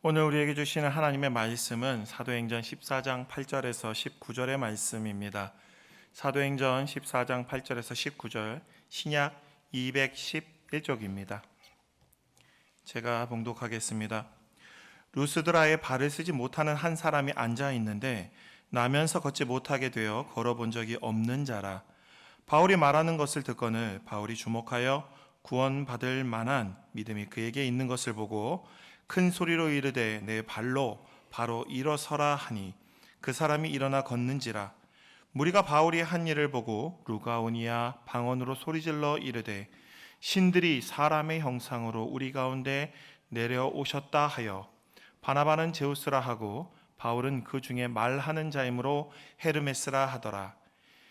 오늘 우리에게 주시는 하나님의 말씀은 사도행전 14장 8절에서 19절의 말씀입니다. 사도행전 14장 8절에서 19절, 신약 211쪽입니다. 제가 봉독하겠습니다. 루스드라에 발을 쓰지 못하는 한 사람이 앉아 있는데 나면서 걷지 못하게 되어 걸어본 적이 없는 자라. 바울이 말하는 것을 듣거늘 바울이 주목하여 구원받을 만한 믿음이 그에게 있는 것을 보고 큰 소리로 이르되 내 발로 바로 일어서라 하니 그 사람이 일어나 걷는지라. 무리가 바울이 한 일을 보고 루가오니아 방언으로 소리질러 이르되 신들이 사람의 형상으로 우리 가운데 내려오셨다 하여 바나바는 제우스라 하고 바울은 그 중에 말하는 자이므로 헤르메스라 하더라.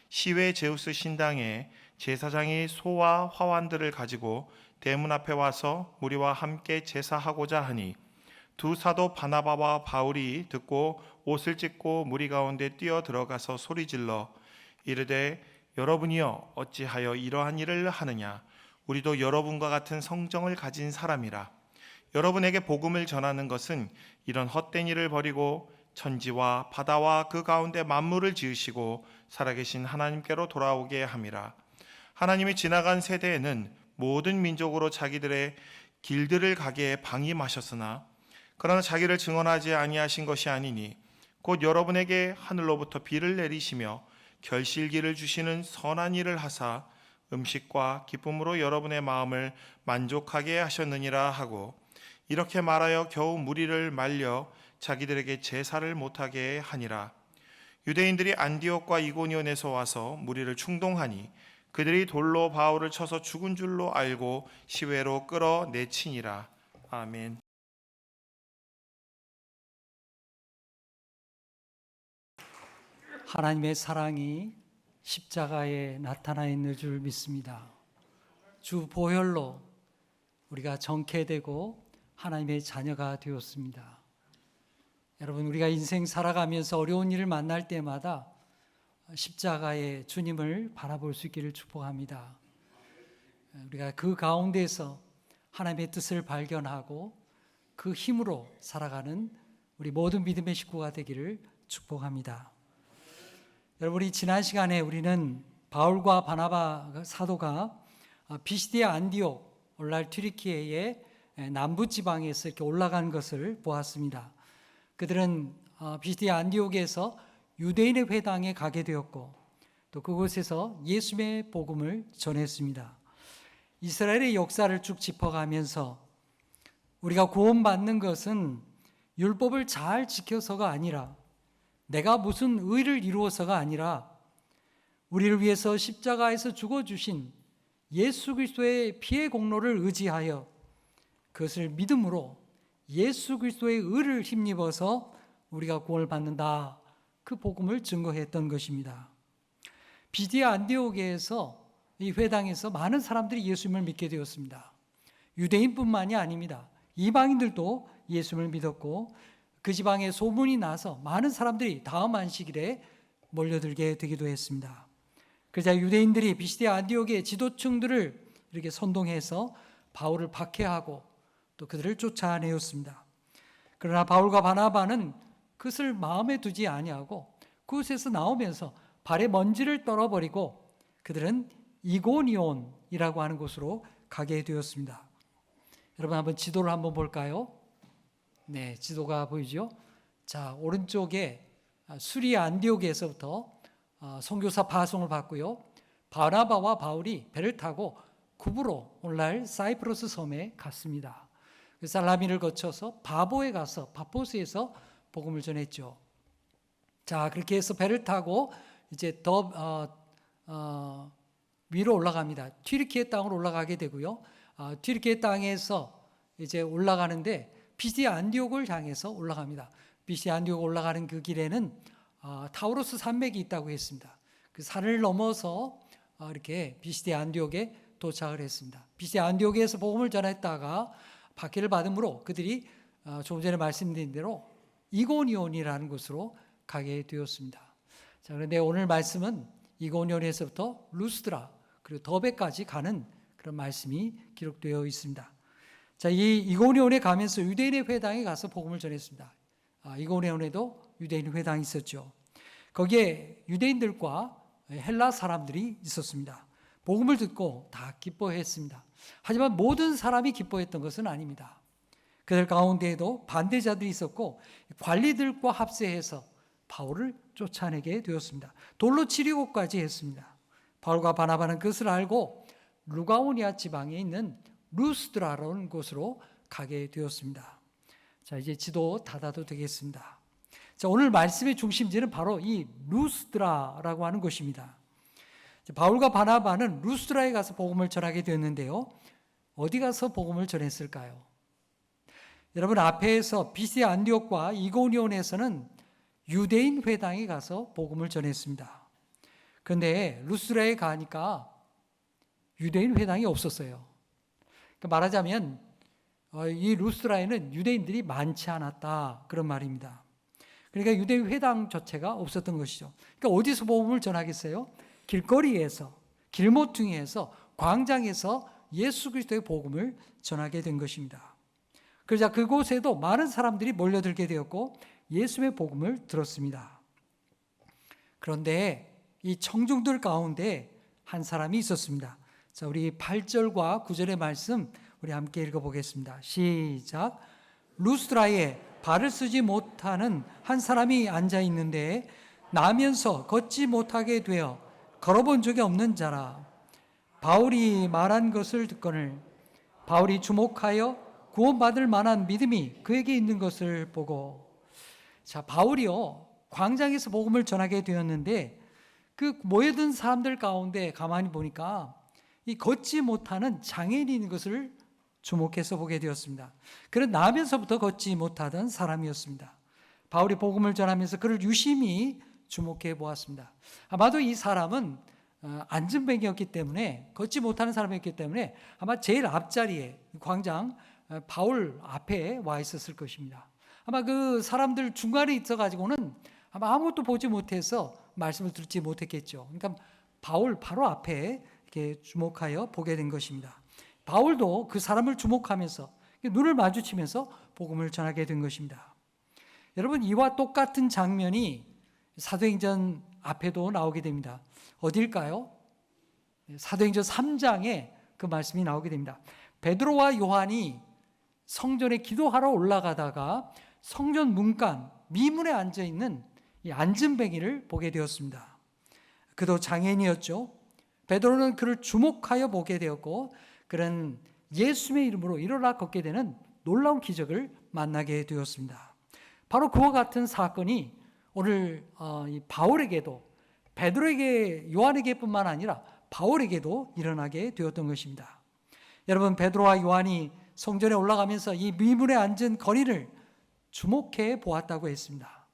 시외 제우스 신당에 제사장이 소와 화환들을 가지고 대문 앞에 와서 무리와 함께 제사하고자 하니 두 사도 바나바와 바울이 듣고 옷을 찢고 무리 가운데 뛰어 들어가서 소리질러 이르되 여러분이여 어찌하여 이러한 일을 하느냐. 우리도 여러분과 같은 성정을 가진 사람이라. 여러분에게 복음을 전하는 것은 이런 헛된 일을 버리고 천지와 바다와 그 가운데 만물을 지으시고 살아계신 하나님께로 돌아오게 함이라. 하나님이 지나간 세대에는 모든 민족으로 자기들의 길들을 가게 방임하셨으나 그러나 자기를 증언하지 아니하신 것이 아니니 곧 여러분에게 하늘로부터 비를 내리시며 결실기를 주시는 선한 일을 하사 음식과 기쁨으로 여러분의 마음을 만족하게 하셨느니라 하고 이렇게 말하여 겨우 무리를 말려 자기들에게 제사를 못하게 하니라. 유대인들이 안디옥과 이고니온에서 와서 무리를 충동하니 그들이 돌로 바울을 쳐서 죽은 줄로 알고 시외로 끌어내치니라. 아멘. 하나님의 사랑이 십자가에 나타나 있는 줄 믿습니다. 주 보혈로 우리가 정케되고 하나님의 자녀가 되었습니다. 여러분, 우리가 인생 살아가면서 어려운 일을 만날 때마다 십자가의 주님을 바라볼 수 있기를 축복합니다. 우리가 그 가운데서 하나님의 뜻을 발견하고 그 힘으로 살아가는 우리 모든 믿음의 식구가 되기를 축복합니다. 여러분이 지난 시간에 우리는 바울과 바나바 사도가 비시디아 안디옥 오늘날 튀르키예의 남부 지방에서 이렇게 올라간 것을 보았습니다. 그들은 비시디아 안디옥에서 유대인의 회당에 가게 되었고 또 그곳에서 예수님의 복음을 전했습니다. 이스라엘의 역사를 쭉 짚어가면서 우리가 구원받는 것은 율법을 잘 지켜서가 아니라 내가 무슨 의를 이루어서가 아니라 우리를 위해서 십자가에서 죽어주신 예수 그리스도의 피의 공로를 의지하여 그것을 믿음으로 예수 그리스도의 의를 힘입어서 우리가 구원을 받는다. 그 복음을 증거했던 것입니다. 비시디아 안디옥에서 이 회당에서 많은 사람들이 예수님을 믿게 되었습니다. 유대인뿐만이 아닙니다. 이방인들도 예수님을 믿었고 그 지방에 소문이 나서 많은 사람들이 다음 안식일에 몰려들게 되기도 했습니다. 그러자 유대인들이 비시디아 안디옥의 지도층들을 이렇게 선동해서 바울을 박해하고 또 그들을 쫓아내었습니다. 그러나 바울과 바나바는 그것을 마음에 두지 아니하고 그곳에서 나오면서 발에 먼지를 떨어버리고 그들은 이고니온이라고 하는 곳으로 가게 되었습니다. 여러분 한번 지도를 한번 볼까요? 네, 지도가 보이죠? 자, 오른쪽에 수리아 안디옥에서부터 선교사 파송을 받고요. 바나바와 바울이 배를 타고 구브로 오늘날 사이프러스 섬에 갔습니다. 살라미를 거쳐서 바보에 가서 바포스에서 복음을 전했죠. 자, 그렇게 해서 배를 타고 이제 더 위로 올라갑니다. 튀르키예 땅으로 올라가게 되고요. 튀르키예 땅에서 이제 올라가는데 비시디아 안디옥을 향해서 올라갑니다. 비시디아 안디옥 올라가는 그 길에는 타우로스 산맥이 있다고 했습니다. 그 산을 넘어서 이렇게 비시디아 안디옥에 도착을 했습니다. 비시디아 안디옥에서 복음을 전했다가 박해를 받음으로 그들이 조금 전에 말씀드린 대로 이고니온이라는 곳으로 가게 되었습니다. 자, 그런데 오늘 말씀은 이고니온에서부터 루스드라 그리고 더베까지 가는 그런 말씀이 기록되어 있습니다. 자, 이 이고니온에 가면서 유대인의 회당에 가서 복음을 전했습니다. 이고니온에도 유대인 회당이 있었죠. 거기에 유대인들과 헬라 사람들이 있었습니다. 복음을 듣고 다 기뻐했습니다. 하지만 모든 사람이 기뻐했던 것은 아닙니다. 그들 가운데에도 반대자들이 있었고 관리들과 합세해서 바울을 쫓아내게 되었습니다. 돌로 치려고까지 했습니다. 바울과 바나바는 그것을 알고 루가오니아 지방에 있는 루스드라라는 곳으로 가게 되었습니다. 자, 이제 지도 닫아도 되겠습니다. 자, 오늘 말씀의 중심지는 바로 이 루스드라라고 하는 곳입니다. 바울과 바나바는 루스드라에 가서 복음을 전하게 되었는데요. 어디 가서 복음을 전했을까요? 여러분, 앞에서 비스의 안디옥과 이고니온에서는 유대인 회당에 가서 복음을 전했습니다. 그런데 루스드라에 가니까 유대인 회당이 없었어요. 그러니까 말하자면 이 루스드라에는 유대인들이 많지 않았다, 그런 말입니다. 그러니까 유대인 회당 자체가 없었던 것이죠. 그러니까 어디서 복음을 전하겠어요? 길거리에서, 길모퉁이에서, 광장에서 예수 그리스도의 복음을 전하게 된 것입니다. 그러자 그곳에도 많은 사람들이 몰려들게 되었고 예수의 복음을 들었습니다. 그런데 이 청중들 가운데 한 사람이 있었습니다. 자, 우리 8절과 9절의 말씀 우리 함께 읽어보겠습니다. 시작. 루스드라에 발을 쓰지 못하는 한 사람이 앉아 있는데 나면서 걷지 못하게 되어 걸어본 적이 없는 자라. 바울이 말한 것을 듣거늘 바울이 주목하여 구원받을 만한 믿음이 그에게 있는 것을 보고, 자, 바울이요 광장에서 복음을 전하게 되었는데 그 모여든 사람들 가운데 가만히 보니까 이 걷지 못하는 장애인이 있는 것을 주목해서 보게 되었습니다. 그는 나면서부터 걷지 못하던 사람이었습니다. 바울이 복음을 전하면서 그를 유심히 주목해 보았습니다. 아마도 이 사람은 안전뱅이였기 때문에, 걷지 못하는 사람이었기 때문에 아마 제일 앞자리에 광장 바울 앞에 와 있었을 것입니다. 아마 그 사람들 중간에 있어가지고는 아마 아무것도 보지 못해서 말씀을 듣지 못했겠죠. 그러니까 바울 바로 앞에 이렇게 주목하여 보게 된 것입니다. 바울도 그 사람을 주목하면서 눈을 마주치면서 복음을 전하게 된 것입니다. 여러분, 이와 똑같은 장면이 사도행전 앞에도 나오게 됩니다. 어딜까요? 사도행전 3장에 그 말씀이 나오게 됩니다. 베드로와 요한이 성전에 기도하러 올라가다가 성전 문간 미문에 앉아있는 이 안전뱅이를 보게 되었습니다. 그도 장애인이었죠. 베드로는 그를 주목하여 보게 되었고 그는 예수의 이름으로 일어나 걷게 되는 놀라운 기적을 만나게 되었습니다. 바로 그와 같은 사건이 오늘 이 바울에게도, 베드로에게, 요한에게뿐만 아니라 바울에게도 일어나게 되었던 것입니다. 여러분, 베드로와 요한이 성전에 올라가면서 이 미문에 앉은 거리를 주목해 보았다고 했습니다.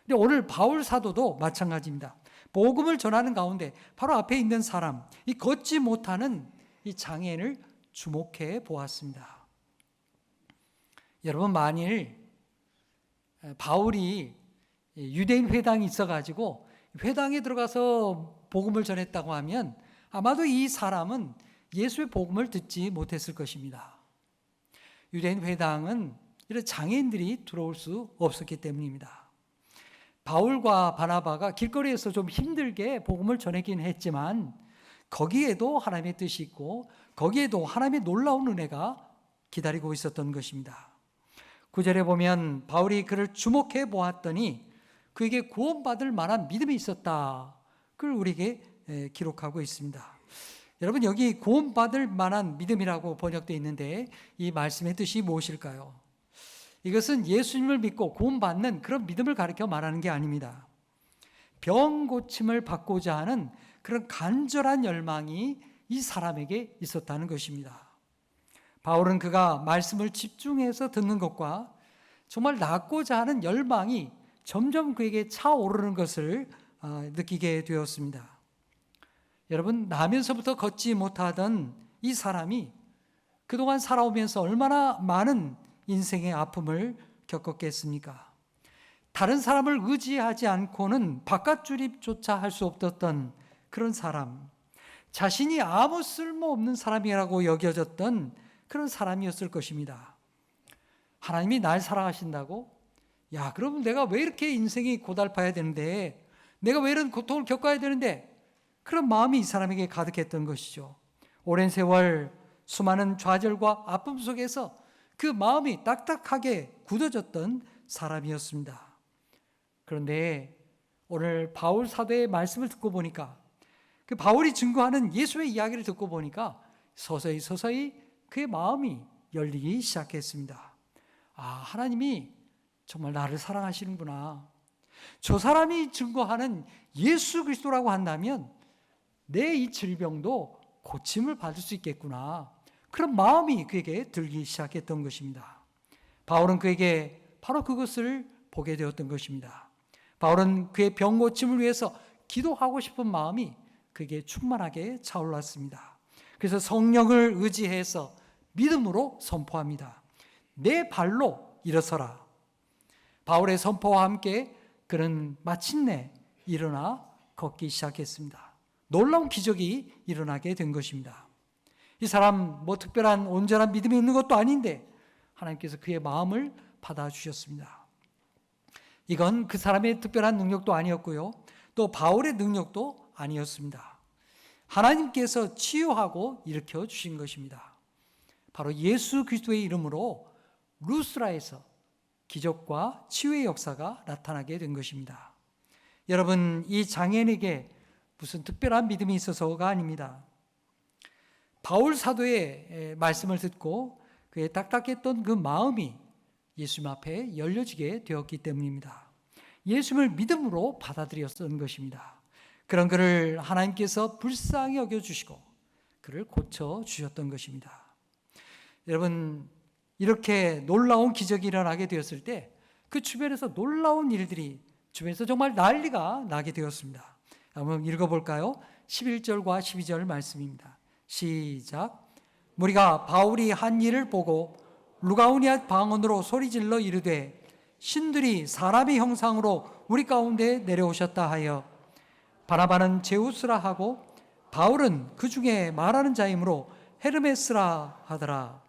근데 오늘 바울 사도도 마찬가지입니다. 복음을 전하는 가운데 바로 앞에 있는 사람, 이 걷지 못하는 이 장애인을 주목해 보았습니다. 여러분, 만일 바울이 유대인 회당이 있어가지고 회당에 들어가서 복음을 전했다고 하면 아마도 이 사람은 예수의 복음을 듣지 못했을 것입니다. 유대인 회당은 이런 장애인들이 들어올 수 없었기 때문입니다. 바울과 바나바가 길거리에서 좀 힘들게 복음을 전하긴 했지만 거기에도 하나님의 뜻이 있고 거기에도 하나님의 놀라운 은혜가 기다리고 있었던 것입니다. 9절에 보면 바울이 그를 주목해 보았더니 그에게 구원받을 만한 믿음이 있었다. 그걸 우리에게 기록하고 있습니다. 여러분, 여기 구원받을 만한 믿음이라고 번역되어 있는데 이 말씀의 뜻이 무엇일까요? 이것은 예수님을 믿고 구원받는 그런 믿음을 가리켜 말하는 게 아닙니다. 병 고침을 받고자 하는 그런 간절한 열망이 이 사람에게 있었다는 것입니다. 바울은 그가 말씀을 집중해서 듣는 것과 정말 낫고자 하는 열망이 점점 그에게 차오르는 것을 느끼게 되었습니다. 여러분, 나면서부터 걷지 못하던 이 사람이 그동안 살아오면서 얼마나 많은 인생의 아픔을 겪었겠습니까? 다른 사람을 의지하지 않고는 바깥 출입조차 할 수 없었던 그런 사람, 자신이 아무 쓸모없는 사람이라고 여겨졌던 그런 사람이었을 것입니다. 하나님이 날 사랑하신다고? 야, 그러면 내가 왜 이렇게 인생이 고달파야 되는데, 내가 왜 이런 고통을 겪어야 되는데, 그런 마음이 이 사람에게 가득했던 것이죠. 오랜 세월 수많은 좌절과 아픔 속에서 그 마음이 딱딱하게 굳어졌던 사람이었습니다. 그런데 오늘 바울 사도의 말씀을 듣고 보니까, 그 바울이 증거하는 예수의 이야기를 듣고 보니까 서서히 그의 마음이 열리기 시작했습니다. 아, 하나님이 정말 나를 사랑하시는구나. 저 사람이 증거하는 예수 그리스도라고 한다면 내 이 질병도 고침을 받을 수 있겠구나. 그런 마음이 그에게 들기 시작했던 것입니다. 바울은 그에게 바로 그것을 보게 되었던 것입니다. 바울은 그의 병 고침을 위해서 기도하고 싶은 마음이 그에게 충만하게 차올랐습니다. 그래서 성령을 의지해서 믿음으로 선포합니다. 내 발로 일어서라. 바울의 선포와 함께 그는 마침내 일어나 걷기 시작했습니다. 놀라운 기적이 일어나게 된 것입니다. 이 사람 특별한 온전한 믿음이 있는 것도 아닌데 하나님께서 그의 마음을 받아주셨습니다. 이건 그 사람의 특별한 능력도 아니었고요, 또 바울의 능력도 아니었습니다. 하나님께서 치유하고 일으켜 주신 것입니다. 바로 예수 그리스도의 이름으로 루스라에서 기적과 치유의 역사가 나타나게 된 것입니다. 여러분, 이 장애인에게 무슨 특별한 믿음이 있어서가 아닙니다. 바울 사도의 말씀을 듣고 그의 딱딱했던 그 마음이 예수님 앞에 열려지게 되었기 때문입니다. 예수님을 믿음으로 받아들였던 것입니다. 그런 그를 하나님께서 불쌍히 여겨주시고 그를 고쳐주셨던 것입니다. 여러분, 이렇게 놀라운 기적이 일어나게 되었을 때 그 주변에서 놀라운 일들이 주변에서 정말 난리가 나게 되었습니다. 한번 읽어볼까요? 11절과 12절 말씀입니다. 시작. 무리가 바울이 한 일을 보고 루가우니아 방언으로 소리질러 이르되 신들이 사람의 형상으로 우리 가운데 내려오셨다 하여 바나바는 제우스라 하고 바울은 그 중에 말하는 자이므로 헤르메스라 하더라.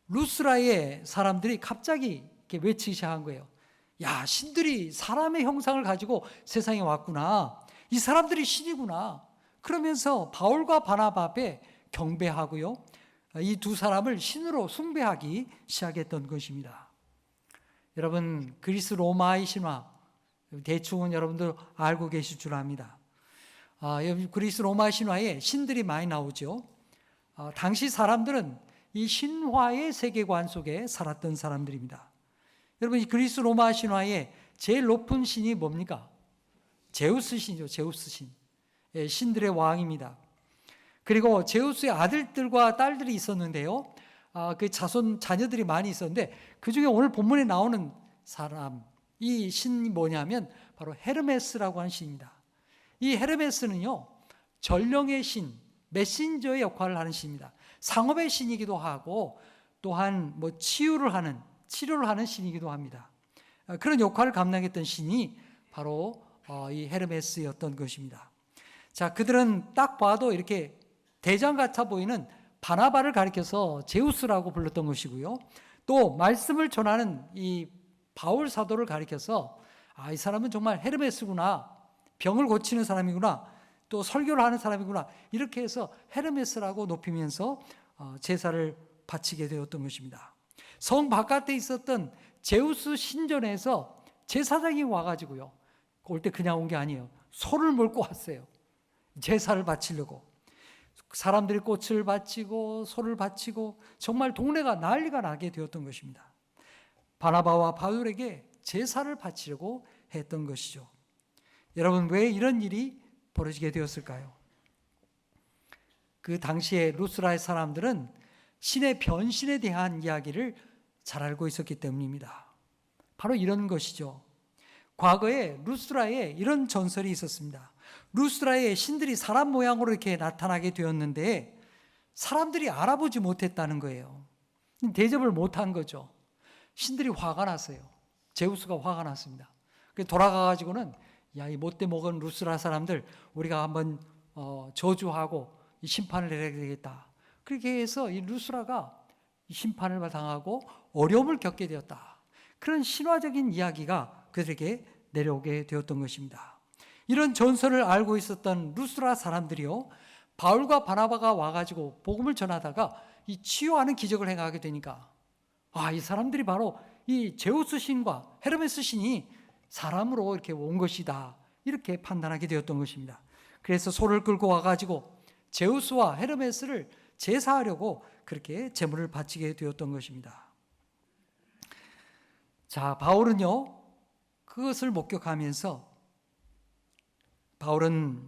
루스라의 사람들이 갑자기 이렇게 외치기 시작한 거예요. 야, 신들이 사람의 형상을 가지고 세상에 왔구나. 이 사람들이 신이구나. 그러면서 바울과 바나바 앞에 경배하고요, 이 두 사람을 신으로 숭배하기 시작했던 것입니다. 여러분, 그리스 로마의 신화 대충은 여러분들 알고 계실 줄 압니다. 그리스 로마 신화에 신들이 많이 나오죠. 당시 사람들은 이 신화의 세계관 속에 살았던 사람들입니다. 여러분, 이 그리스 로마 신화의 제일 높은 신이 뭡니까? 제우스 신이죠. 제우스 신. 신들의 왕입니다. 그리고 제우스의 아들들과 딸들이 있었는데요, 그 자녀들이 많이 있었는데 그 중에 오늘 본문에 나오는 사람, 이 신이 뭐냐면 바로 헤르메스라고 하는 신입니다. 이 헤르메스는요, 전령의 신, 메신저의 역할을 하는 신입니다. 상업의 신이기도 하고 또한 치료를 하는 신이기도 합니다. 그런 역할을 감당했던 신이 바로 이 헤르메스였던 것입니다. 자, 그들은 딱 봐도 이렇게 대장 같아 보이는 바나바를 가리켜서 제우스라고 불렀던 것이고요, 또 말씀을 전하는 이 바울 사도를 가리켜서 이 사람은 정말 헤르메스구나, 병을 고치는 사람이구나, 또 설교를 하는 사람이구나, 이렇게 해서 헤르메스라고 높이면서 제사를 바치게 되었던 것입니다. 성 바깥에 있었던 제우스 신전에서 제사장이 와가지고요, 올 때 그냥 온 게 아니에요. 소를 몰고 왔어요. 제사를 바치려고. 사람들이 꽃을 바치고 소를 바치고 정말 동네가 난리가 나게 되었던 것입니다. 바나바와 바울에게 제사를 바치려고 했던 것이죠. 여러분, 왜 이런 일이 벌어지게 되었을까요? 그 당시에 루스라의 사람들은 신의 변신에 대한 이야기를 잘 알고 있었기 때문입니다. 바로 이런 것이죠. 과거에 루스라에 이런 전설이 있었습니다. 루스라의 신들이 사람 모양으로 이렇게 나타나게 되었는데 사람들이 알아보지 못했다는 거예요. 대접을 못한 거죠. 신들이 화가 났어요. 제우스가 화가 났습니다. 그래서 돌아가가지고는 이 못돼 먹은 루스라 사람들 우리가 한번 저주하고 심판을 내려야 되겠다. 그렇게 해서 이 루스라가 심판을 당하고 어려움을 겪게 되었다. 그런 신화적인 이야기가 그들에게 내려오게 되었던 것입니다. 이런 전설을 알고 있었던 루스라 사람들이요, 바울과 바나바가 와가지고 복음을 전하다가 이 치유하는 기적을 행하게 되니까, 이 사람들이 바로 이 제우스 신과 헤르메스 신이 사람으로 이렇게 온 것이다, 이렇게 판단하게 되었던 것입니다. 그래서 소를 끌고 와가지고 제우스와 헤르메스를 제사하려고 그렇게 제물을 바치게 되었던 것입니다. 자, 바울은요, 그것을 목격하면서 바울은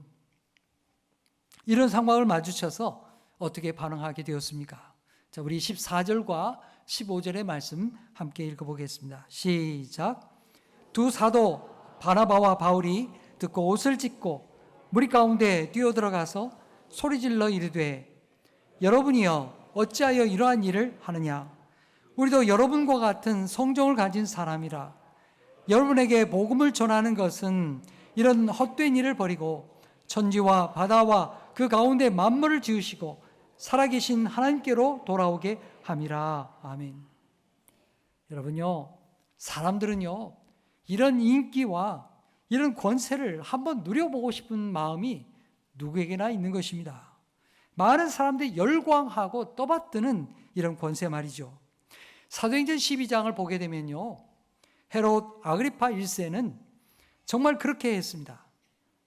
이런 상황을 마주쳐서 어떻게 반응하게 되었습니까? 자, 우리 14절과 15절의 말씀 함께 읽어보겠습니다. 시작. 두 사도 바나바와 바울이 듣고 옷을 찢고 무리 가운데 뛰어들어가서 소리질러 이르되, 여러분이여 어찌하여 이러한 일을 하느냐? 우리도 여러분과 같은 성정을 가진 사람이라. 여러분에게 복음을 전하는 것은 이런 헛된 일을 버리고 천지와 바다와 그 가운데 만물을 지으시고 살아계신 하나님께로 돌아오게 함이라. 아멘. 여러분요, 사람들은요, 이런 인기와 이런 권세를 한번 누려보고 싶은 마음이 누구에게나 있는 것입니다. 많은 사람들이 열광하고 떠받드는 이런 권세 말이죠. 사도행전 12장을 보게 되면요, 헤롯 아그리파 1세는 정말 그렇게 했습니다.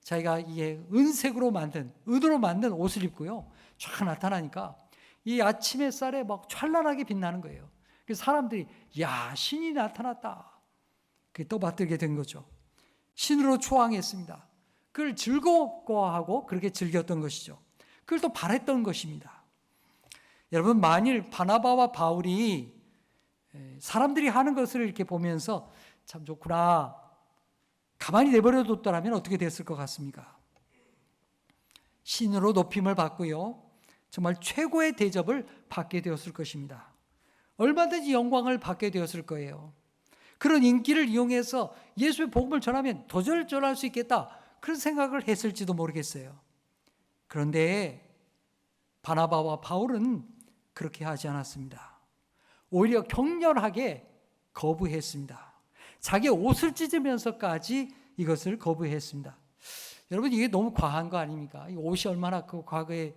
자기가 이게 은으로 만든 옷을 입고요, 쫙 나타나니까 이 아침 햇살에 막 찬란하게 빛나는 거예요. 그래서 사람들이 야, 신이 나타났다, 그게 떠받들게 된 거죠. 신으로 초항했습니다. 그걸 즐거워하고 그렇게 즐겼던 것이죠. 그걸 또 바랬던 것입니다. 여러분, 만일 바나바와 바울이 사람들이 하는 것을 이렇게 보면서 참 좋구나, 가만히 내버려 뒀더라면 어떻게 됐을 것 같습니까? 신으로 높임을 받고요, 정말 최고의 대접을 받게 되었을 것입니다. 얼마든지 영광을 받게 되었을 거예요. 그런 인기를 이용해서 예수의 복음을 전하면 더 잘 전할 수 있겠다, 그런 생각을 했을지도 모르겠어요. 그런데 바나바와 바울은 그렇게 하지 않았습니다. 오히려 격렬하게 거부했습니다. 자기 옷을 찢으면서까지 이것을 거부했습니다. 여러분, 이게 너무 과한 거 아닙니까? 이 옷이 얼마나 그 과거에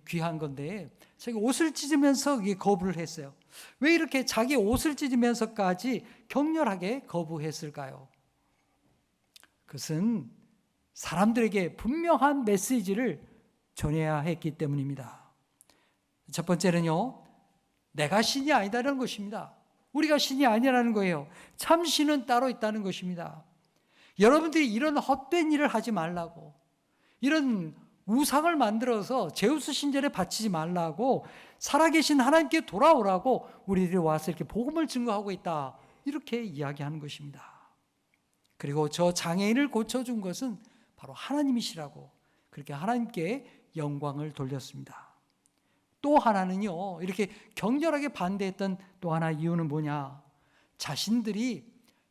귀한 건데 자기 옷을 찢으면서 이게 거부를 했어요. 왜 이렇게 자기 옷을 찢으면서까지 격렬하게 거부했을까요? 그것은 사람들에게 분명한 메시지를 전해야 했기 때문입니다. 첫 번째는요, 내가 신이 아니다라는 것입니다. 우리가 신이 아니라는 거예요. 참 신은 따로 있다는 것입니다. 여러분들이 이런 헛된 일을 하지 말라고, 이런 우상을 만들어서 제우스 신전에 바치지 말라고, 살아계신 하나님께 돌아오라고 우리들이 와서 이렇게 복음을 증거하고 있다, 이렇게 이야기하는 것입니다. 그리고 저 장애인을 고쳐준 것은 바로 하나님이시라고 그렇게 하나님께 영광을 돌렸습니다. 또 하나는요, 이렇게 격렬하게 반대했던 또 하나 이유는 뭐냐? 자신들이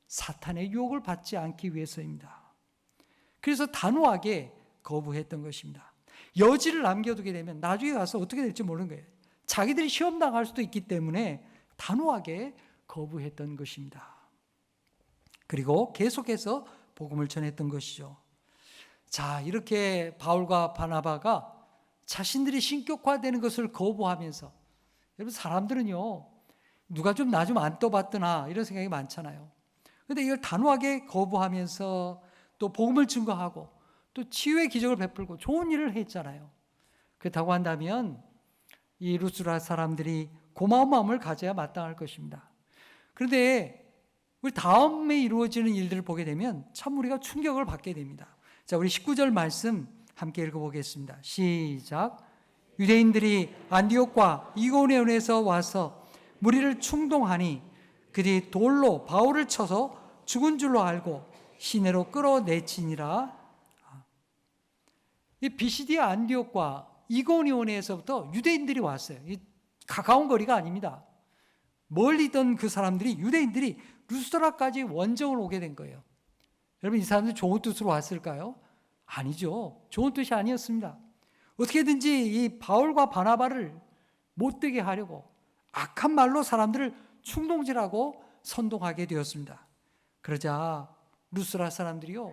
사탄의 유혹을 받지 않기 위해서입니다. 그래서 단호하게 거부했던 것입니다. 여지를 남겨두게 되면 나중에 가서 어떻게 될지 모르는 거예요. 자기들이 시험 당할 수도 있기 때문에 단호하게 거부했던 것입니다. 그리고 계속해서 복음을 전했던 것이죠. 자, 이렇게 바울과 바나바가 자신들이 신격화되는 것을 거부하면서, 여러분, 사람들은요, 누가 좀 나 좀 안 떠봤더나 이런 생각이 많잖아요. 그런데 이걸 단호하게 거부하면서 또 복음을 증거하고 또 치유의 기적을 베풀고 좋은 일을 했잖아요. 그렇다고 한다면 이 루스라 사람들이 고마운 마음을 가져야 마땅할 것입니다. 그런데 우리 다음에 이루어지는 일들을 보게 되면 참 우리가 충격을 받게 됩니다. 자, 우리 19절 말씀 함께 읽어보겠습니다. 시작. 유대인들이 안디옥과 이고니온에서 와서 무리를 충동하니 그들이 돌로 바울을 쳐서 죽은 줄로 알고 시내로 끌어내치니라. 이 비시디아 안디옥과 이고니온에서부터 유대인들이 왔어요. 이 가까운 거리가 아닙니다. 멀리 있던 그 사람들이, 유대인들이 루스드라까지 원정을 오게 된 거예요. 여러분, 이 사람들 좋은 뜻으로 왔을까요? 아니죠. 좋은 뜻이 아니었습니다. 어떻게든지 이 바울과 바나바를 못되게 하려고 악한 말로 사람들을 충동질하고 선동하게 되었습니다. 그러자 루스라 사람들이요,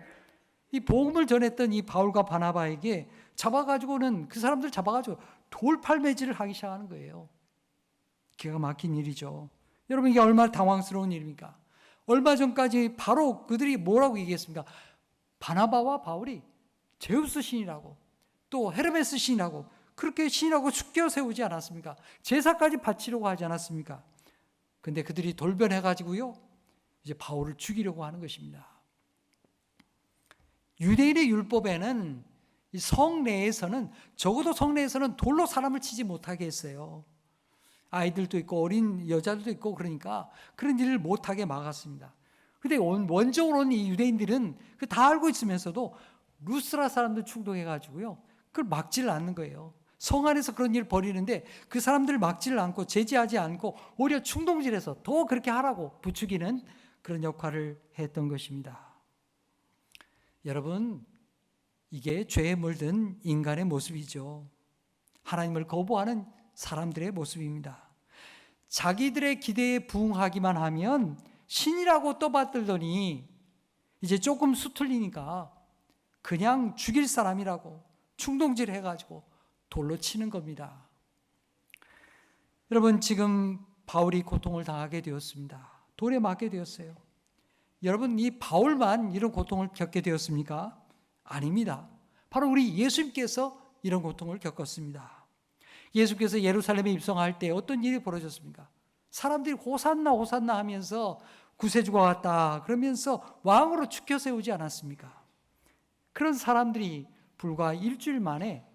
이 복음을 전했던 이 바울과 바나바에게 잡아가지고는 그 사람들 잡아가지고 돌팔매질을 하기 시작하는 거예요. 기가 막힌 일이죠. 여러분, 이게 얼마나 당황스러운 일입니까? 얼마 전까지 바로 그들이 뭐라고 얘기했습니까? 바나바와 바울이 제우스 신이라고, 또 헤르메스 신이라고, 그렇게 신이라고 축겨 세우지 않았습니까? 제사까지 바치려고 하지 않았습니까? 근데 그들이 돌변해가지고요, 이제 바울을 죽이려고 하는 것입니다. 유대인의 율법에는 이 성내에서는, 적어도 성내에서는 돌로 사람을 치지 못하게 했어요. 아이들도 있고 어린 여자들도 있고, 그러니까 그런 일을 못하게 막았습니다. 근데 원적으로 온 이 유대인들은 그 다 알고 있으면서도 루스라 사람들 충동해가지고요, 그걸 막지를 않는 거예요. 성 안에서 그런 일을 벌이는데 그 사람들을 막지를 않고 제지하지 않고 오히려 충동질해서 더 그렇게 하라고 부추기는 그런 역할을 했던 것입니다. 여러분, 이게 죄에 물든 인간의 모습이죠. 하나님을 거부하는 사람들의 모습입니다. 자기들의 기대에 부응하기만 하면 신이라고 떠받들더니 이제 조금 수틀리니까 그냥 죽일 사람이라고 충동질 해가지고 돌로 치는 겁니다. 여러분, 지금 바울이 고통을 당하게 되었습니다. 돌에 맞게 되었어요. 여러분, 이 바울만 이런 고통을 겪게 되었습니까? 아닙니다. 바로 우리 예수님께서 이런 고통을 겪었습니다. 예수께서 예루살렘에 입성할 때 어떤 일이 벌어졌습니까? 사람들이 호산나 호산나 하면서 구세주가 왔다 그러면서 왕으로 축켜 세우지 않았습니까? 그런 사람들이 불과 일주일 만에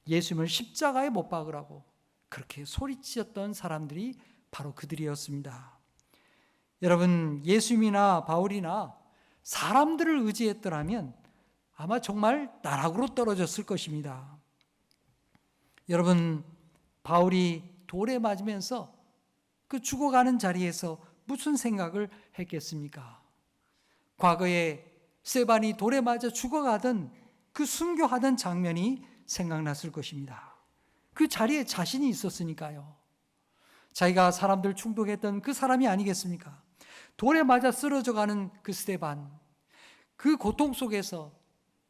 예수님을 십자가에 못 박으라고 그렇게 소리치었던 사람들이 바로 그들이었습니다. 여러분, 예수님이나 바울이나 사람들을 의지했더라면 아마 정말 나락으로 떨어졌을 것입니다. 여러분, 바울이 돌에 맞으면서 그 죽어가는 자리에서 무슨 생각을 했겠습니까? 과거에 스데반이 돌에 맞아 죽어가던 그 순교하던 장면이 생각났을 것입니다. 그 자리에 자신이 있었으니까요. 자기가 사람들 충동했던 그 사람이 아니겠습니까? 돌에 맞아 쓰러져가는 그 스데반, 그 고통 속에서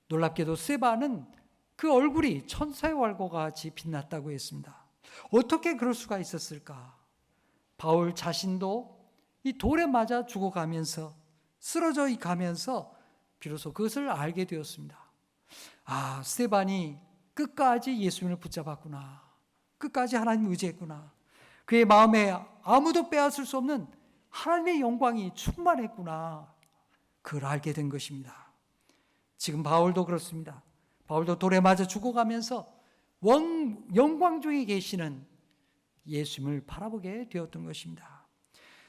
놀랍게도 스데반은 그 얼굴이 천사의 얼굴과 같이 빛났다고 했습니다. 어떻게 그럴 수가 있었을까? 바울 자신도 이 돌에 맞아 죽어가면서, 쓰러져 가면서 비로소 그것을 알게 되었습니다. 아, 스데반이 끝까지 예수님을 붙잡았구나. 끝까지 하나님을 의지했구나. 그의 마음에 아무도 빼앗을 수 없는 하나님의 영광이 충만했구나. 그걸 알게 된 것입니다. 지금 바울도 그렇습니다. 바울도 돌에 맞아 죽어가면서 영광 중에 계시는 예수님을 바라보게 되었던 것입니다.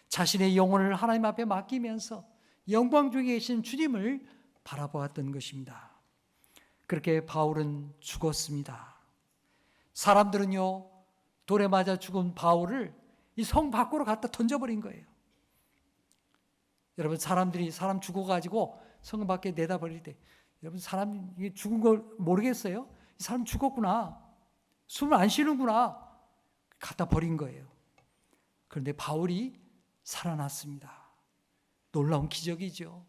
자신의 영혼을 하나님 앞에 맡기면서 영광 중에 계신 주님을 바라보았던 것입니다. 그렇게 바울은 죽었습니다. 사람들은요, 돌에 맞아 죽은 바울을 이 성 밖으로 갖다 던져버린 거예요. 여러분, 사람들이 사람 죽어가지고 성 밖에 내다 버릴 때, 여러분, 사람 죽은 걸 모르겠어요? 이 사람 죽었구나. 숨을 안 쉬는구나. 갖다 버린 거예요. 그런데 바울이 살아났습니다. 놀라운 기적이죠.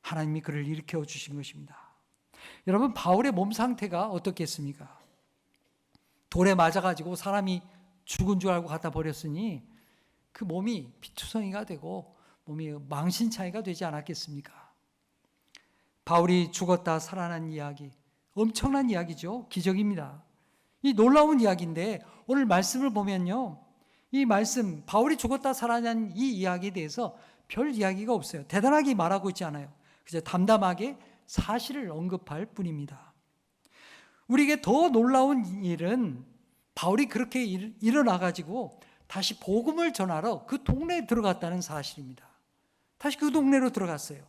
하나님이 그를 일으켜 주신 것입니다. 여러분, 바울의 몸 상태가 어떻겠습니까? 돌에 맞아가지고 사람이 죽은 줄 알고 갖다 버렸으니 그 몸이 피투성이가 되고 몸이 망신차이가 되지 않았겠습니까? 바울이 죽었다 살아난 이야기, 엄청난 이야기죠. 기적입니다. 이 놀라운 이야기인데 오늘 말씀을 보면요, 이 말씀, 바울이 죽었다 살아난 이 이야기에 대해서 별 이야기가 없어요. 대단하게 말하고 있지 않아요. 그저 담담하게 사실을 언급할 뿐입니다. 우리에게 더 놀라운 일은 바울이 그렇게 일어나가지고 다시 복음을 전하러 그 동네에 들어갔다는 사실입니다. 다시 그 동네로 들어갔어요.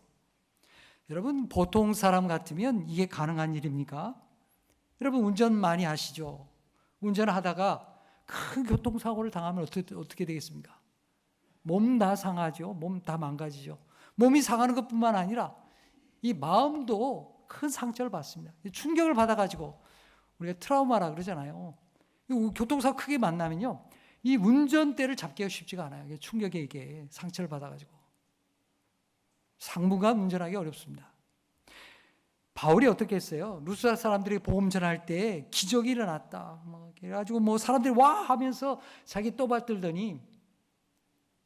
여러분, 보통 사람 같으면 이게 가능한 일입니까? 여러분, 운전 많이 하시죠? 운전하다가 큰 교통사고를 당하면 어떻게 되겠습니까? 몸 다 상하죠. 몸 다 망가지죠. 몸이 상하는 것뿐만 아니라 이 마음도 큰 상처를 받습니다. 충격을 받아가지고 우리가 트라우마라 그러잖아요. 교통사고 크게 만나면요, 이 운전대를 잡기가 쉽지가 않아요. 충격에 이게 상처를 받아가지고 당분간 운전하기 어렵습니다. 바울이 어떻게 했어요? 루스라 사람들이 복음 전할 때 기적이 일어났다. 그래가지고 사람들이 와 하면서 자기 떠받들더니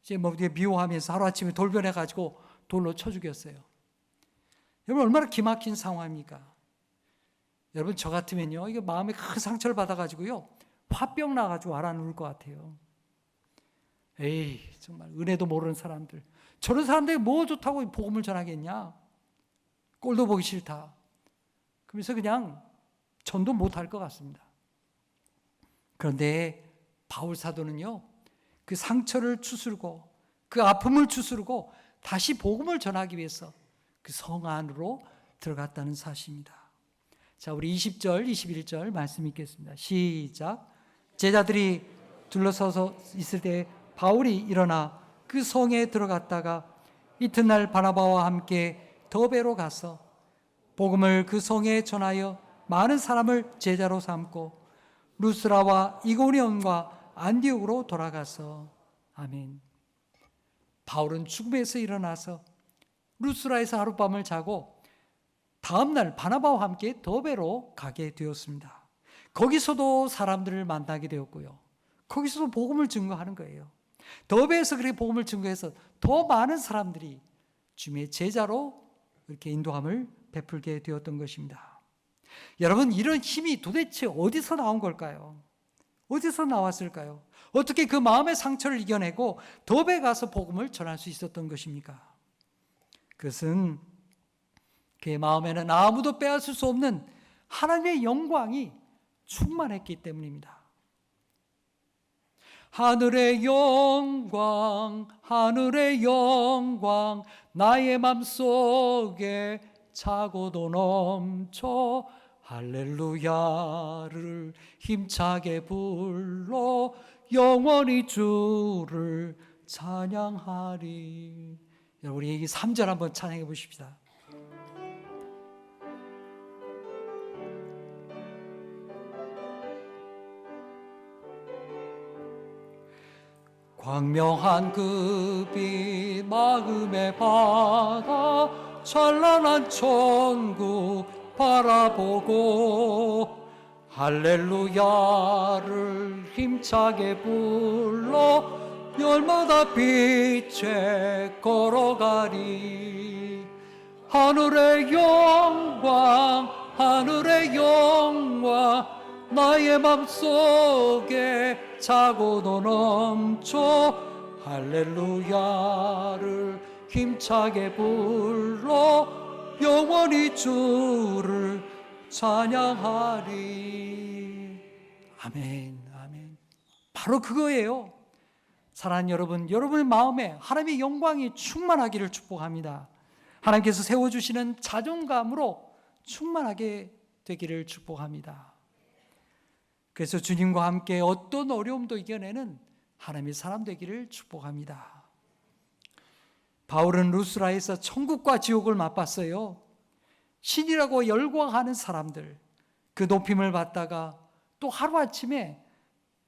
이제 미워하면서 하루아침에 돌변해가지고 돌로 쳐 죽였어요. 여러분, 얼마나 기막힌 상황입니까? 여러분, 저 같으면요, 이게 마음에 큰 상처를 받아가지고요, 화병 나가지고 알아 누울 것 같아요. 에이, 정말 은혜도 모르는 사람들, 저런 사람들이 뭐 좋다고 복음을 전하겠냐? 꼴도 보기 싫다. 그러면서 그냥 전도 못할 것 같습니다. 그런데 바울 사도는요, 그 상처를 추스르고 그 아픔을 추스르고 다시 복음을 전하기 위해서 그 성 안으로 들어갔다는 사실입니다. 자, 우리 20절, 21절 말씀 읽겠습니다. 시작. 제자들이 둘러서서 있을 때 바울이 일어나 그 성에 들어갔다가 이튿날 바나바와 함께 더베로 가서 복음을 그 성에 전하여 많은 사람을 제자로 삼고 루스라와 이고니온과 안디옥으로 돌아가서. 아멘. 바울은 죽음에서 일어나서 루스라에서 하룻밤을 자고 다음날 바나바와 함께 더베로 가게 되었습니다. 거기서도 사람들을 만나게 되었고요, 거기서도 복음을 증거하는 거예요. 더베에서 그렇게 복음을 증거해서 더 많은 사람들이 주님의 제자로 이렇게 인도함을 베풀게 되었던 것입니다. 여러분, 이런 힘이 도대체 어디서 나온 걸까요? 어디서 나왔을까요? 어떻게 그 마음의 상처를 이겨내고 더베에 가서 복음을 전할 수 있었던 것입니까? 그것은 그의 마음에는 아무도 빼앗을 수 없는 하나님의 영광이 충만했기 때문입니다. 하늘의 영광, 하늘의 영광, 나의 맘속에 차고도 넘쳐 할렐루야를 힘차게 불러 영원히 주를 찬양하리. 우리 이 3절 한번 찬양해 보십시다. 광명한 그 빛 마음의 바다 찬란한 천국 바라보고 할렐루야를 힘차게 불러 열마다 빛에 걸어가리. 하늘의 영광, 하늘의 영광, 나의 맘속에 차고도 넘쳐 할렐루야를 힘차게 불러 영원히 주를 찬양하리. 아멘, 아멘. 바로 그거예요. 사랑하는 여러분, 여러분의 마음에 하나님의 영광이 충만하기를 축복합니다. 하나님께서 세워주시는 자존감으로 충만하게 되기를 축복합니다. 그래서 주님과 함께 어떤 어려움도 이겨내는 하나님의 사람 되기를 축복합니다. 바울은 루스라에서 천국과 지옥을 맛봤어요. 신이라고 열광하는 사람들, 그 높임을 받다가 또 하루아침에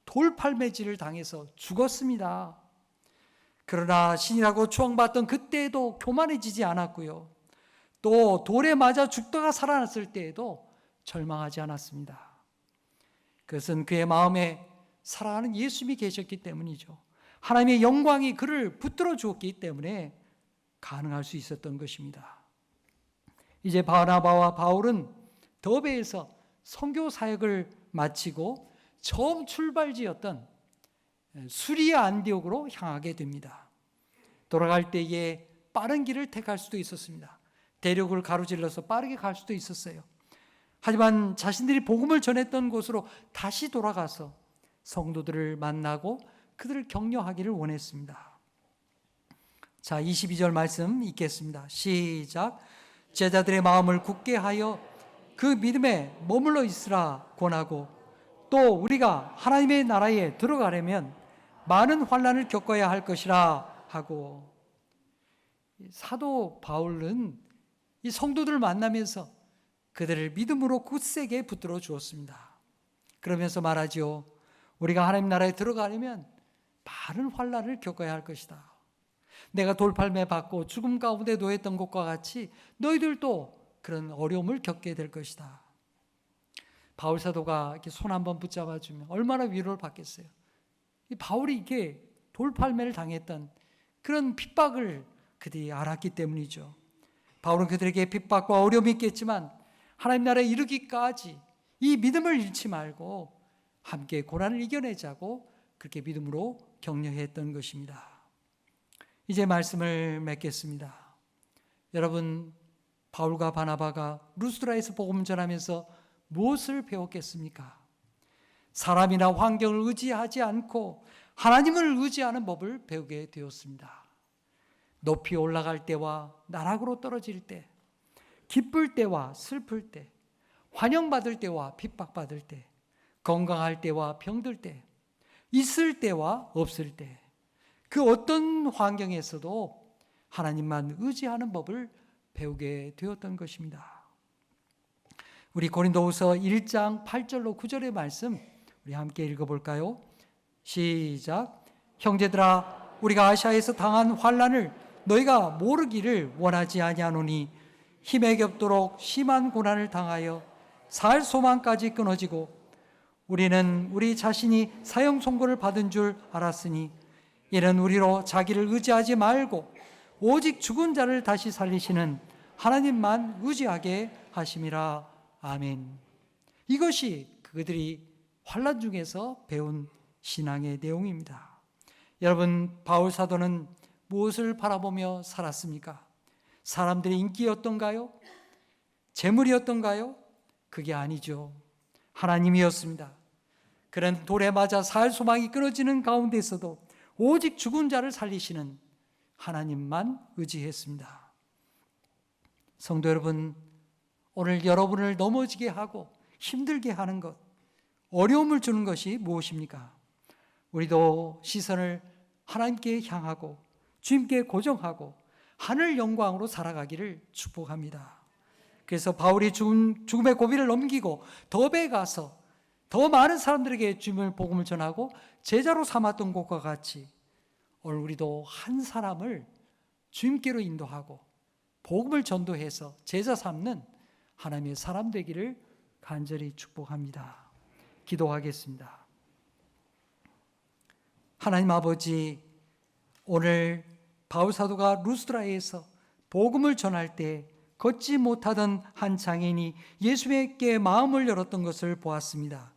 돌팔매질을 당해서 죽었습니다. 그러나 신이라고 추앙받던 그때에도 교만해지지 않았고요, 또 돌에 맞아 죽다가 살아났을 때에도 절망하지 않았습니다. 그것은 그의 마음에 사랑하는 예수님이 계셨기 때문이죠. 하나님의 영광이 그를 붙들어 주었기 때문에 가능할 수 있었던 것입니다. 이제 바나바와 바울은 더베에서 선교 사역을 마치고 처음 출발지였던 수리아 안디옥으로 향하게 됩니다. 돌아갈 때에 빠른 길을 택할 수도 있었습니다. 대륙을 가로질러서 빠르게 갈 수도 있었어요. 하지만 자신들이 복음을 전했던 곳으로 다시 돌아가서 성도들을 만나고 그들을 격려하기를 원했습니다. 자, 22절 말씀 읽겠습니다. 시작. 제자들의 마음을 굳게 하여 그 믿음에 머물러 있으라 권하고, 또 우리가 하나님의 나라에 들어가려면 많은 환난을 겪어야 할 것이라 하고. 사도 바울은 이 성도들을 만나면서 그들을 믿음으로 굳세게 붙들어 주었습니다. 그러면서 말하지요. 우리가 하나님 나라에 들어가려면 많은 환난을 겪어야 할 것이다. 내가 돌팔매 받고 죽음 가운데 놓였던 것과 같이 너희들도 그런 어려움을 겪게 될 것이다. 바울 사도가 이렇게 손 한번 붙잡아주면 얼마나 위로를 받겠어요. 바울이 이게 돌팔매를 당했던 그런 핍박을 그들이 알았기 때문이죠. 바울은 그들에게 핍박과 어려움이 있겠지만 하나님 나라에 이르기까지 이 믿음을 잃지 말고 함께 고난을 이겨내자고 그렇게 믿음으로 격려했던 것입니다. 이제 말씀을 맺겠습니다. 여러분, 바울과 바나바가 루스드라에서 복음 전하면서 무엇을 배웠겠습니까? 사람이나 환경을 의지하지 않고 하나님을 의지하는 법을 배우게 되었습니다. 높이 올라갈 때와 나락으로 떨어질 때, 기쁠 때와 슬플 때, 환영받을 때와 핍박받을 때, 건강할 때와 병들 때, 있을 때와 없을 때, 그 어떤 환경에서도 하나님만 의지하는 법을 배우게 되었던 것입니다. 우리 고린도후서 1장 8절로 9절의 말씀 우리 함께 읽어볼까요? 시작. 형제들아, 우리가 아시아에서 당한 환난을 너희가 모르기를 원하지 아니하노니 힘에 겹도록 심한 고난을 당하여 살 소망까지 끊어지고 우리는 우리 자신이 사형 선고를 받은 줄 알았으니 이는 우리로 자기를 의지하지 말고 오직 죽은 자를 다시 살리시는 하나님만 의지하게 하심이라. 아멘. 이것이 그들이 환난 중에서 배운 신앙의 내용입니다. 여러분, 바울 사도는 무엇을 바라보며 살았습니까? 사람들의 인기였던가요? 재물이었던가요? 그게 아니죠. 하나님이었습니다. 그는 돌에 맞아 살 소망이 끊어지는 가운데서도 오직 죽은 자를 살리시는 하나님만 의지했습니다. 성도 여러분, 오늘 여러분을 넘어지게 하고 힘들게 하는 것, 어려움을 주는 것이 무엇입니까? 우리도 시선을 하나님께 향하고 주님께 고정하고 하늘 영광으로 살아가기를 축복합니다. 그래서 바울이 죽음의 고비를 넘기고 더베에 가서 더 많은 사람들에게 주님의 복음을 전하고 제자로 삼았던 것과 같이 오늘 우리도 한 사람을 주님께로 인도하고 복음을 전도해서 제자 삼는 하나님의 사람 되기를 간절히 축복합니다. 기도하겠습니다. 하나님 아버지, 오늘 바울 사도가 루스드라에서 복음을 전할 때 걷지 못하던 한 장애인이 예수님께 마음을 열었던 것을 보았습니다.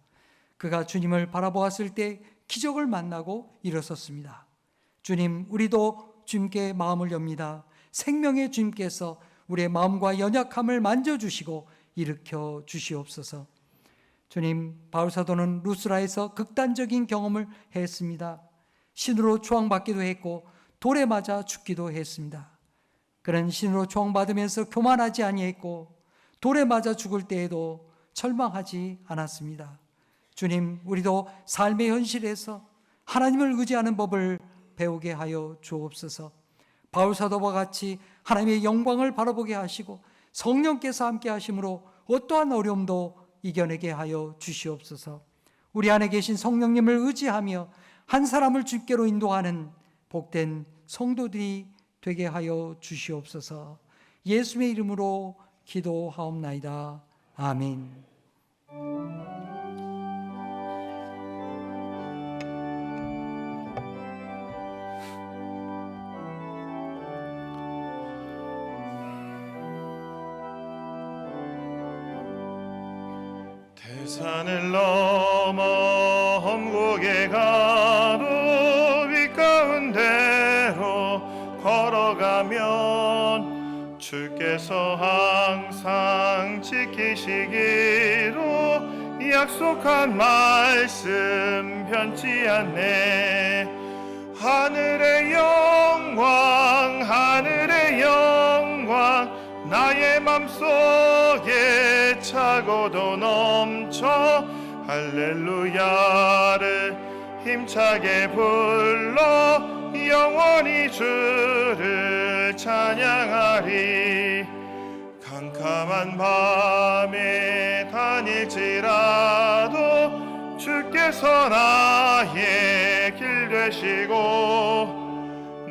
그가 주님을 바라보았을 때 기적을 만나고 일어섰습니다. 주님, 우리도 주님께 마음을 엽니다. 생명의 주님께서 우리의 마음과 연약함을 만져주시고 일으켜 주시옵소서. 주님, 바울 사도는 루스드라에서 극단적인 경험을 했습니다. 신으로 추앙받기도 했고 돌에 맞아 죽기도 했습니다. 그는 신으로 추앙받으면서 교만하지 아니했고 돌에 맞아 죽을 때에도 절망하지 않았습니다. 주님, 우리도 삶의 현실에서 하나님을 의지하는 법을 배우게 하여 주옵소서. 바울 사도와 같이 하나님의 영광을 바라보게 하시고 성령께서 함께 하심으로 어떠한 어려움도 이겨내게 하여 주시옵소서. 우리 안에 계신 성령님을 의지하며 한 사람을 주께로 인도하는 복된 성도들이 되게 하여 주시옵소서. 예수의 이름으로 기도하옵나이다. 아멘. 산을 넘어 험곡에 가도 빛 가운데로 걸어가면 주께서 항상 지키시기로 약속한 말씀 변치 않네. 하늘의 영광, 하늘의 영광, 나의 맘속에 차고도 넘쳐 할렐루야를 힘차게 불러 영원히 주를 찬양하리. 캄캄한 밤에 다닐지라도 주께 주께서 나의 길 되시고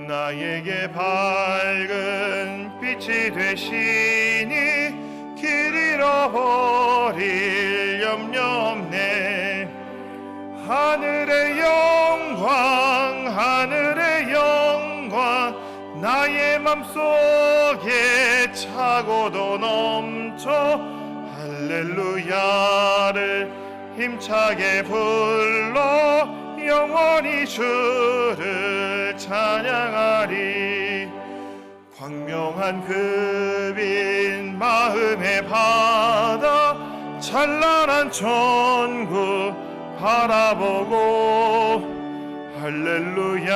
나에게 밝은 빛이 되시니 길 잃어버릴 염려 없네. 하늘의 영광 나의 맘속에 차고도 넘쳐 할렐루야를 힘차게 불러 영원히 주를 찬양하리. 광명한 그 빛 마음의 바다 찬란한 천국 바라보고 할렐루야를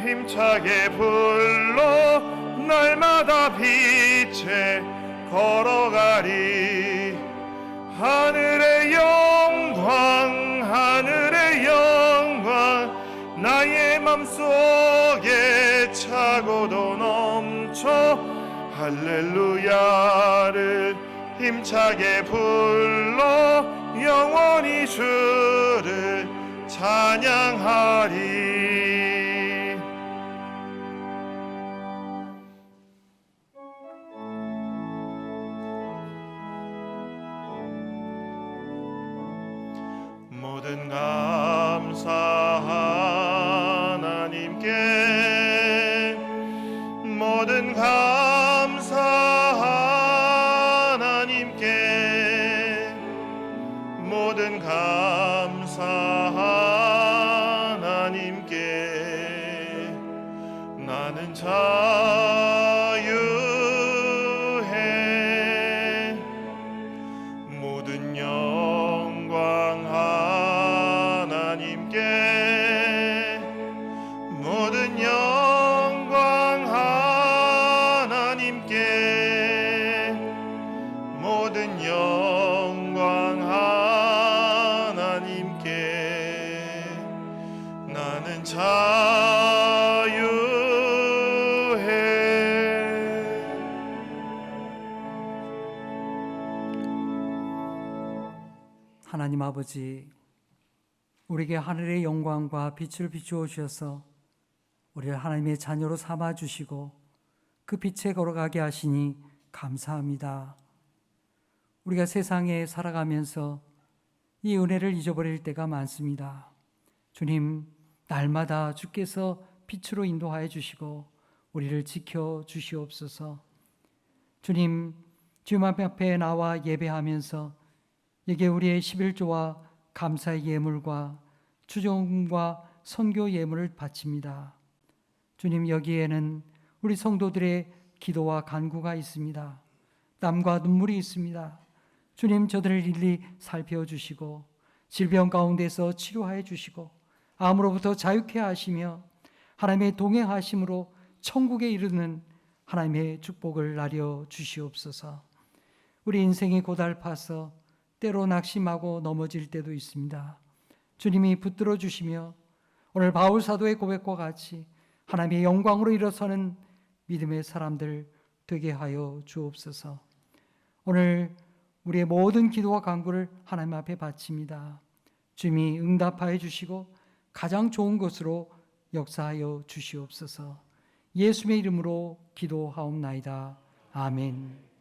힘차게 불러 날마다 빛에 걸어가리. 하늘의 영광 나의 맘속에 차고도 넘쳐 할렐루야를 힘차게 불러 영원히 주를 찬양하리. 모든 감사 하나님께 모든 감사 하나님께 모든 감사 하나님께 나는 자유해. 모든 영광 하나님께 모든 영광 하나님께 모든 영광 하나님께 나는 자유해. 하나님 아버지, 우리에게 하늘의 영광과 빛을 비추어 주셔서 우리를 하나님의 자녀로 삼아 주시고 그 빛에 걸어가게 하시니 감사합니다. 우리가 세상에 살아가면서 이 은혜를 잊어버릴 때가 많습니다. 주님, 날마다 주께서 빛으로 인도하여 주시고 우리를 지켜 주시옵소서. 주님, 주님 앞에 나와 예배하면서 여기에 우리의 11조와 감사의 예물과 주정과 선교 예물을 바칩니다. 주님, 여기에는 우리 성도들의 기도와 간구가 있습니다. 땀과 눈물이 있습니다. 주님, 저들을 일일이 살펴주시고 질병 가운데서 치료하여 주시고 암으로부터 자유케 하시며 하나님의 동행하심으로 천국에 이르는 하나님의 축복을 나려 주시옵소서. 우리 인생이 고달파서 때로 낙심하고 넘어질 때도 있습니다. 주님이 붙들어 주시며 오늘 바울 사도의 고백과 같이 하나님의 영광으로 일어서는 믿음의 사람들 되게 하여 주옵소서. 오늘 우리의 모든 기도와 간구를 하나님 앞에 바칩니다. 주님이 응답하여 주시고 가장 좋은 것으로 역사하여 주시옵소서. 예수의 이름으로 기도하옵나이다. 아멘.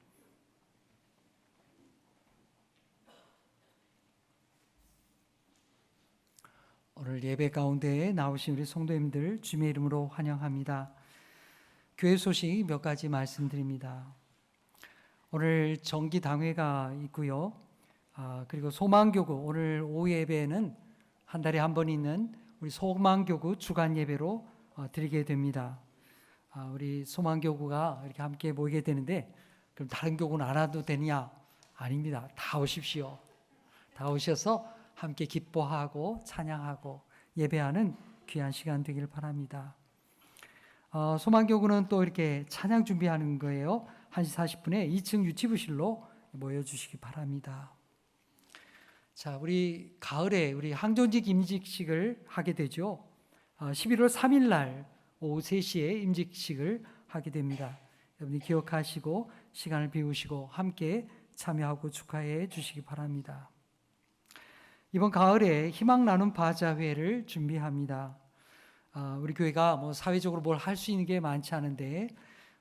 오늘 예배 가운데 나오신 우리 성도님들 주님의 이름으로 환영합니다. 교회 소식 몇 가지 말씀드립니다. 오늘 정기당회가 있고요. 그리고 소망교구, 오늘 오후 예배는 한 달에 한 번 있는 우리 소망교구 주간 예배로 드리게 됩니다. 우리 소망교구가 이렇게 함께 모이게 되는데 그럼 다른 교구는 안 와도 되냐? 아닙니다. 다 오십시오. 다 오셔서 함께 기뻐하고 찬양하고 예배하는 귀한 시간 되길 바랍니다. 소망교구는 또 이렇게 찬양 준비하는 거예요. 1시 40분에 2층 유치부실로 모여주시기 바랍니다. 자, 우리 가을에 우리 항존직 임직식을 하게 되죠. 11월 3일 날 오후 3시에 임직식을 하게 됩니다. 여러분이 기억하시고 시간을 비우시고 함께 참여하고 축하해 주시기 바랍니다. 이번 가을에 희망 나눔 바자회를 준비합니다. 우리 교회가 뭐 사회적으로 뭘 할 수 있는 게 많지 않은데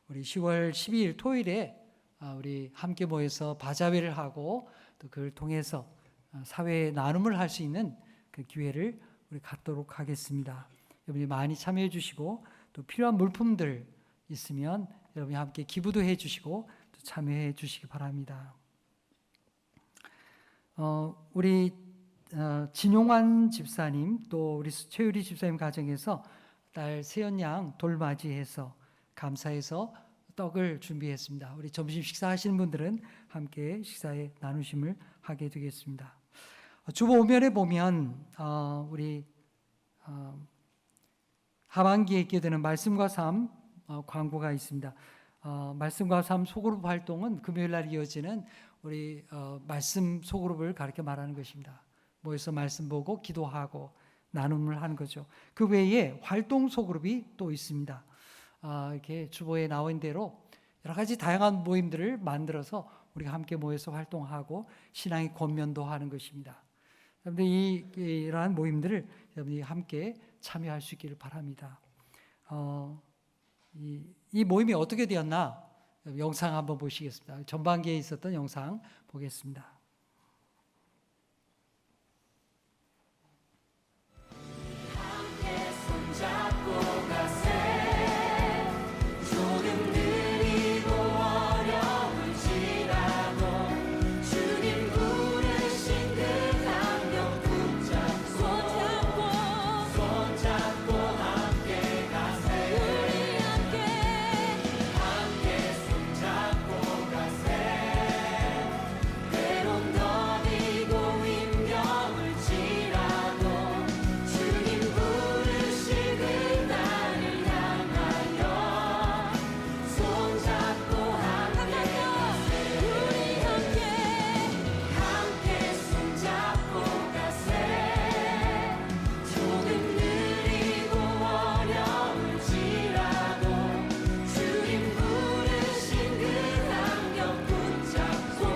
우리 10월 12일 토요일에 우리 함께 모여서 바자회를 하고 또 그걸 통해서 사회 나눔을 할 수 있는 그 기회를 우리 갖도록 하겠습니다. 여러분이 많이 참여해 주시고 또 필요한 물품들 있으면 여러분이 함께 기부도 해 주시고 또 참여해 주시기 바랍니다. 우리 진용환 집사님 또 우리 최유리 집사님 가정에서 딸 세연 양 돌맞이해서 감사해서 떡을 준비했습니다. 우리 점심 식사하시는 분들은 함께 식사에 나누심을 하게 되겠습니다. 주보 5면에 보면 우리 하반기에 있게 되는 말씀과 삶 광고가 있습니다. 말씀과 삶 소그룹 활동은 금요일 날 이어지는 우리 말씀 소그룹을 가르쳐 말하는 것입니다. 모여서 말씀 보고 기도하고 나눔을 하는 거죠. 그 외에 활동 소그룹이 또 있습니다. 이렇게 주보에 나온 대로 여러 가지 다양한 모임들을 만들어서 우리가 함께 모여서 활동하고 신앙의 권면도 하는 것입니다. 여러분들 이러한 모임들을 여러분이 함께 참여할 수 있기를 바랍니다. 이 모임이 어떻게 되었나 영상 한번 보시겠습니다. 전반기에 있었던 영상 보겠습니다. 함께 손잡고 가세 조금 느리고 어려울 지라도 주님 부르신 그 감격 붙잡고 손잡고 함께 가세 우리 함께 손잡고 가세 때론 더디고 힘겨울 지라도 주님 부르신 그 날을 향하여 손잡고 함께 가세 우리 함께 손잡고 가세 조금 느리고 어려울지라도 주님 부르신 그 감격 붙잡고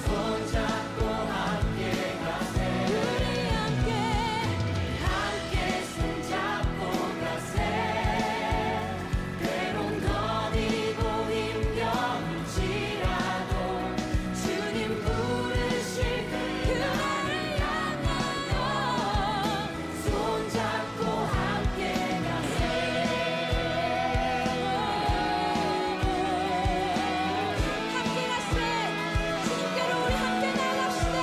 손잡고 함께 가세 우리 함께 손잡고 가세 때론 더디고 힘겨울지라도 주님 부르실 그 날을 향하여 손잡고 함께 가세 주님께로 우리 함께 나갑시다.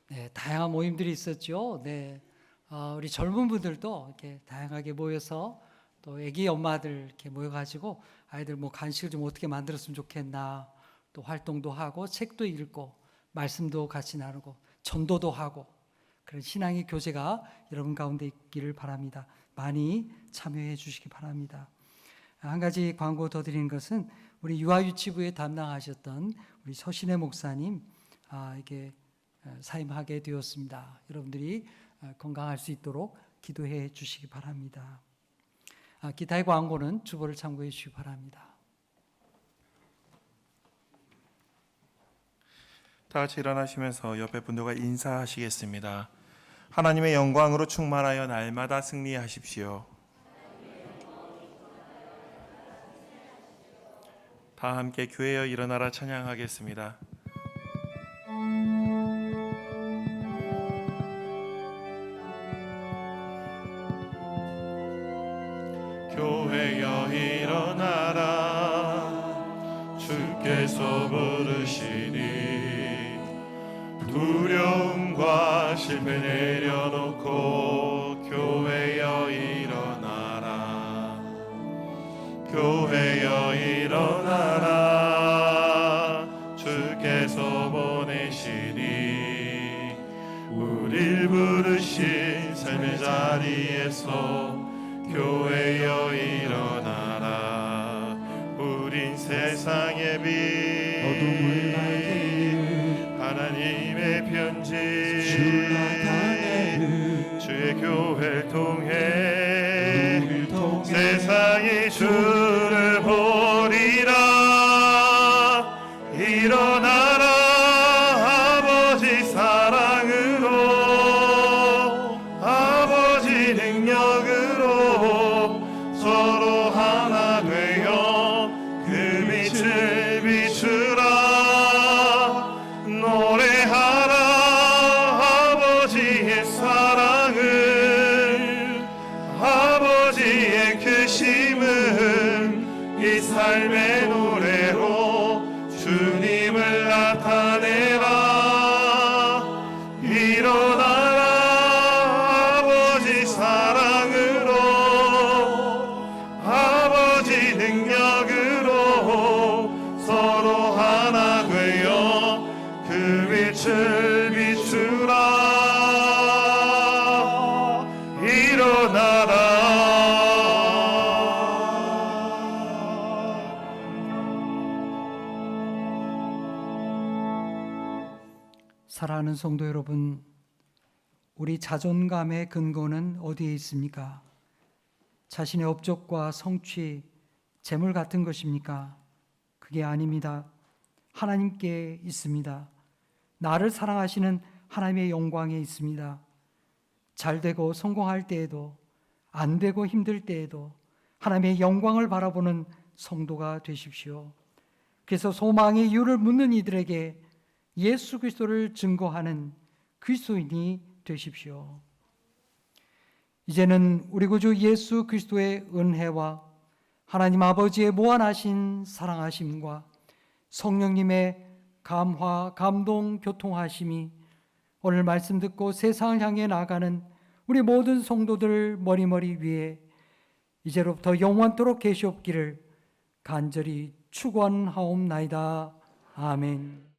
네, 다양한 모임들이 있었죠. 네, 우리 젊은 분들도 이렇게 다양하게 모여서 또 아기 엄마들 이렇게 모여가지고 아이들 뭐 간식을 좀 어떻게 만들었으면 좋겠나 또 활동도 하고 책도 읽고 말씀도 같이 나누고 전도도 하고 그런 신앙의 교제가 여러분 가운데 있기를 바랍니다. 많이 참여해 주시기 바랍니다. 한 가지 광고 더 드리는 것은 우리 유아유치부에 담당하셨던 우리 서신혜 목사님 이게 사임하게 되었습니다. 여러분들이 건강할 수 있도록 기도해 주시기 바랍니다. 기타의 광고는 주보를 참고해 주시기 바랍니다. 다 같이 일어나시면서 옆에 분들과 인사하시겠습니다. 하나님의 영광으로 충만하여 날마다 승리하십시오. 다 함께 교회여 일어나라 찬양하겠습니다. 교회여 일어나라 주께서 부르시니 두려움과 실패 내려놓고 교회여 일어나라 교회여 일어나라 주께서 보내시니 우릴 부르신 삶의 자리에서 교회여 일어나라 우린 세상의 빛 어둠을 하나님의 편지 주의 주의 교회 주를 보리라. 일어나라 아버지 사랑으로, 아버지 능력으로 서로 하나 되어 그 빛을 비추라. 노래하라 아버지의 사랑을, 아버지의 크심은 이 삶의 노래로 주님을 나타내라. 일어나라 아버지 사랑으로, 아버지 능력으로 서로 하나 되어 그 빛을 비추라. 일어나라. 사랑하는 성도 여러분, 우리 자존감의 근거는 어디에 있습니까? 자신의 업적과 성취, 재물 같은 것입니까? 그게 아닙니다. 하나님께 있습니다. 나를 사랑하시는 하나님의 영광에 있습니다. 잘 되고 성공할 때에도, 안 되고 힘들 때에도 하나님의 영광을 바라보는 성도가 되십시오. 그래서 소망의 이유를 묻는 이들에게 예수 그리스도를 증거하는 그리스도인이 되십시오. 이제는 우리 구주 예수 그리스도의 은혜와 하나님 아버지의 무한하신 사랑하심과 성령님의 감화, 감동, 교통하심이 오늘 말씀 듣고 세상을 향해 나가는 우리 모든 성도들 머리머리 위에 이제로부터 영원토록 계시옵기를 간절히 축원하옵나이다. 아멘.